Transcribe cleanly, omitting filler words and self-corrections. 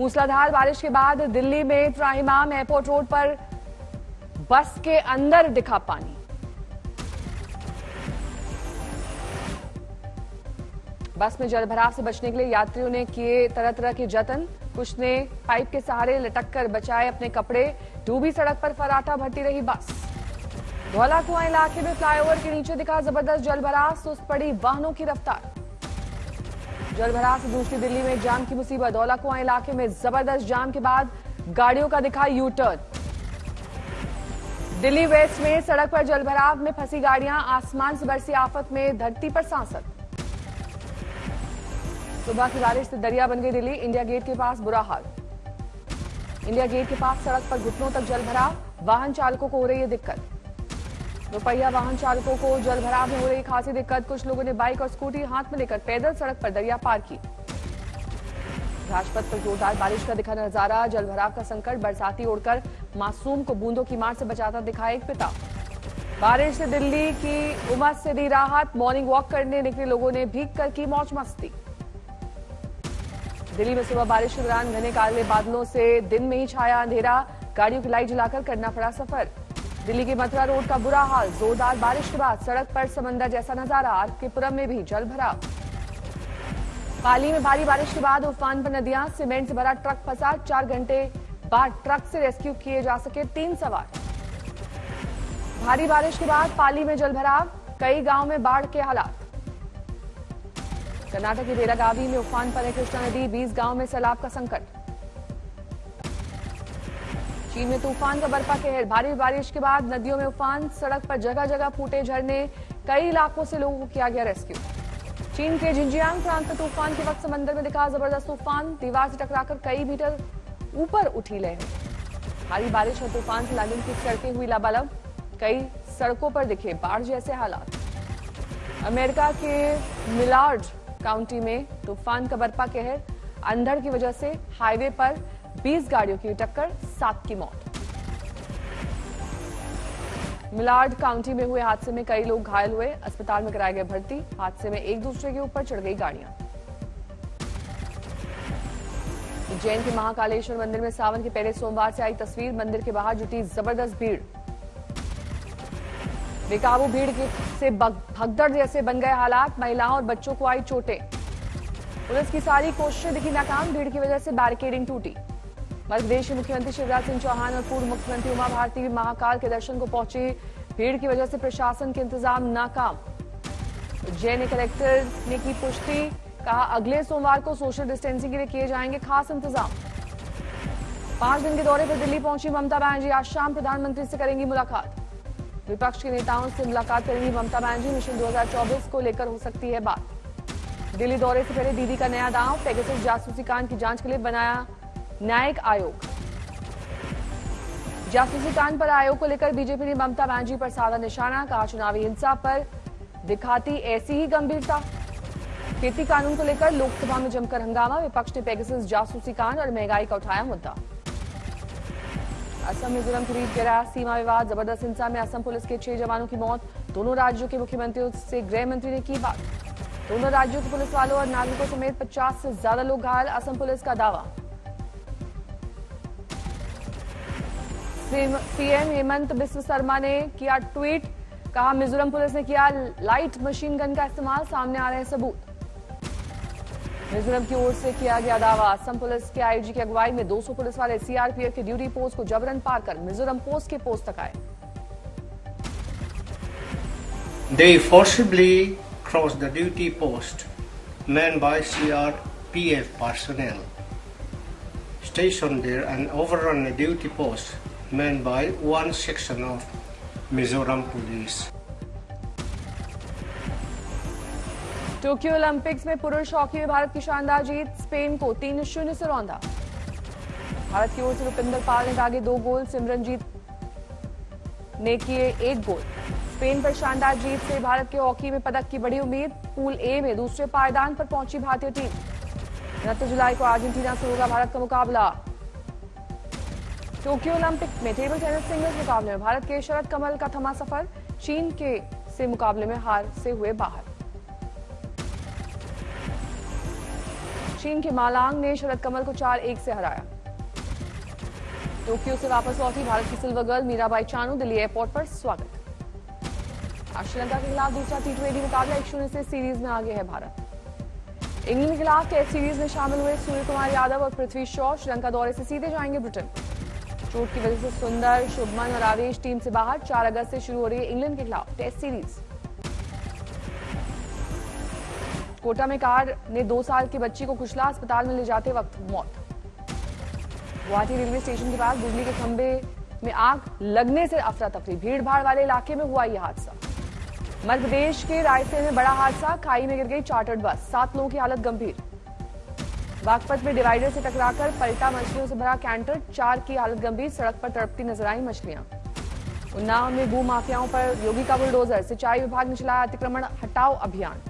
मूसलाधार बारिश के बाद दिल्ली में त्राहिमाम एयरपोर्ट रोड पर बस के अंदर दिखा पानी। बस में जलभराव से बचने के लिए यात्रियों ने किए तरह तरह के जतन। कुछ ने पाइप के सहारे लटक कर बचाए अपने कपड़े। डूबी सड़क पर फराटा भरती रही बस। धौला कुआं इलाके में फ्लाईओवर के नीचे दिखा जबरदस्त जलभराव, सुस्त पड़ी वाहनों की रफ्तार। जलभराव से दूसरी दिल्ली में जाम की मुसीबत। धौला कुआं इलाके में जबरदस्त जाम के बाद गाड़ियों का दिखा यू टर्न। दिल्ली वेस्ट में सड़क पर जलभराव में फंसी गाड़ियां, आसमान से बरसी आफत में धरती पर सांसद। सुबह की बारिश से दरिया बन गई दिल्ली। इंडिया गेट के पास बुरा हाल। इंडिया गेट के पास सड़क पर घुटनों तक जलभराव, वाहन चालकों को हो रही है दिक्कत। दोपहिया वाहन चालकों को जलभराव में हो रही खासी दिक्कत। कुछ लोगों ने बाइक और स्कूटी हाथ में लेकर पैदल सड़क पर दरिया पार की। राजपथ पर जोरदार बारिश का दिखा नजारा। जलभराव का संकट, बरसाती ओढ़कर मासूम को बूंदों की मार से बचाता दिखा एक पिता। बारिश से दिल्ली की उमस से दी राहत। मॉर्निंग वॉक करने निकले लोगों ने भीग कर की मौज मस्ती। दिल्ली में सुबह बारिश के दौरान घने काले बादलों से दिन में ही छाया अंधेरा। गाड़ियों की लाइट जलाकर करना पड़ा सफर। दिल्ली के मथुरा रोड का बुरा हाल। जोरदार बारिश के बाद सड़क पर समंदर जैसा नजारा। आरकेपुरम में भी जल भराव। पाली में भारी बारिश के बाद उफान पर नदियां। सीमेंट से भरा ट्रक फंसा। 4 घंटे बाद ट्रक से रेस्क्यू किए जा सके 3 सवार। भारी बारिश के बाद पाली में जलभराव, कई गांव में बाढ़ के हालात। कर्नाटक के बेलागावी में उफान पर है कृष्णा नदी। 20 गांव में सैलाब का संकट। चीन में तूफान का बर्फा कहर। भारी बारिश के बाद नदियों में उफान। सड़क पर जगह जगह फूटे झरने। कई इलाकों से लोगों को किया गया रेस्क्यू। चीन के जिंजियांग प्रांत में तूफान के वक्त समंदर में दिखा जबरदस्त तूफान। दीवार से टकराकर कई मीटर ऊपर उठी लहरें। भारी बारिश और तूफान से लागन की सड़कें हुई लबालब। कई सड़कों पर दिखे बाढ़ जैसे हालात। अमेरिका के मिलार्ड काउंटी में तूफान का बर्फा कहर। अंधड़ की वजह से हाईवे पर 20 गाड़ियों की टक्कर, 7 की मौत। मिलार्ड काउंटी में हुए हादसे में कई लोग घायल हुए। अस्पताल में कराए गए भर्ती। हादसे में एक दूसरे के ऊपर चढ़ गई गाड़ियां। उज्जैन के महाकालेश्वर मंदिर में सावन के पहले सोमवार से आई तस्वीर। मंदिर के बाहर जुटी जबरदस्त भीड़। बेकाबू भीड़ से भगदड़ जैसे बन गए हालात। महिलाओं और बच्चों को आई चोटें। पुलिस की सारी कोशिशें दिखी नाकाम। भीड़ की वजह से बैरिकेडिंग टूटी। मध्य प्रदेश के मुख्यमंत्री शिवराज सिंह चौहान और पूर्व मुख्यमंत्री उमा भारती भी महाकाल के दर्शन को पहुंची। भीड़ की वजह से प्रशासन के इंतजाम नाकाम। उज्जैन कलेक्टर ने की पुष्टि। कहा अगले सोमवार को सोशल डिस्टेंसिंग के लिए किए जाएंगे खास इंतजाम। 5 दिन के दौरे पर दिल्ली पहुंची ममता बनर्जी। आज शाम प्रधानमंत्री से करेंगी मुलाकात। विपक्ष के नेताओं से मुलाकात करेंगी ममता बनर्जी। मिशन 2024 को लेकर हो सकती है बात। दिल्ली दौरे से पहले दीदी का नया दांव। पेगासस जासूसी कांड की जांच के लिए बनाया न्यायिक आयोग। जासूसी कांड पर आयोग को लेकर बीजेपी ने ममता बनर्जी पर साधा निशाना। कहा चुनावी हिंसा पर दिखाती ऐसी ही गंभीरता। खेती कानून को लेकर लोकसभा में जमकर हंगामा। विपक्ष ने पेगासस जासूसी कांड और महंगाई का उठाया मुद्दा। असम मिजोरम के बीच गहरा सीमा विवाद। जबरदस्त हिंसा में असम पुलिस के 6 जवानों की मौत। दोनों राज्यों के मुख्यमंत्रियों से गृह मंत्री ने की बात। दोनों राज्यों के पुलिस वालों और नागरिकों समेत 50 से ज्यादा लोग घायल। असम पुलिस का दावा। सीएम हेमंत बिस्व शर्मा ने किया ट्वीट। कहा मिजोरम पुलिस ने किया लाइट मशीन गन का इस्तेमाल। सामने आ रहे हैं सबूत। मिजोरम की ओर से किया गया दावा। असम पुलिस के आईजी की अगुवाई में 200 पुलिस वाले सीआरपीएफ के ड्यूटी पोस्ट को जबरन पार कर मिजोरम पोस्ट के पोस्ट तक आए। They forcibly crossed the duty post manned by CRPF personnel stationed there and overrun a duty post manned by one section of Mizoram police. Tokyo Olympics में पुरुष hockey में भारत की शानदार जीत। स्पेन को 3-0 से रौंदा। भारत की ओर से रुपिंदर पाल ने दागे 2 गोल। सिमरनजीत ने किए 1 गोल। स्पेन पर शानदार जीत से भारत के हॉकी में पदक की बड़ी उम्मीद। पूल ए में दूसरे पायदान पर पहुंची भारतीय टीम। 29 जुलाई को अर्जेंटीना से होगा भारत का मुकाबला। टोक्यो ओलंपिक में टेबल टेनिस सिंगल्स मुकाबले में भारत के शरद कमल का थमा सफर। चीन के से मुकाबले में हार से हुए बाहर। चीन के मालांग ने शरद कमल को 4-1 से हराया। टोक्यो से वापस लौटी भारत की silver girl Mirabai Chanu Delhi airport पर स्वागत। आज श्रीलंका के खिलाफ दूसरा T20 मुकाबला 1-0 से सीरीज में आगे है भारत। इंग्लैंड के खिलाफ टेस्ट सीरीज में शामिल हुए सूर्य कुमार यादव और पृथ्वी शॉ श्रीलंका दौरे से सीधे जाएंगे ब्रिटेन। चोट की वजह से सुंदर, शुभमन और आवेश टीम से बाहर। 4 अगस्त से शुरू हो रही है इंग्लैंड के खिलाफ टेस्ट सीरीज। कोटा में कार ने 2 साल की बच्ची को कुचला, अस्पताल में ले जाते वक्त मौत। गुवाहाटी रेलवे स्टेशन के पास बिजली के खंभे में आग लगने से अफरा तफरी, भीड़ भाड़ वाले इलाके में हुआ यह हादसा। मध्य प्रदेश के रायसेन में बड़ा हादसा, खाई में गिर गई चार्टर्ड बस, 7 लोगों की हालत गंभीर। बागपत में डिवाइडर से टकराकर पलटा मछलियों से भरा कैंटर, 4 की हालत गंभीर, सड़क पर तड़पती नजर आई मछलियां। उन्नाव में भू माफियाओं पर योगी का बुलडोजर, सिंचाई विभाग ने चलाया अतिक्रमण हटाओ अभियान।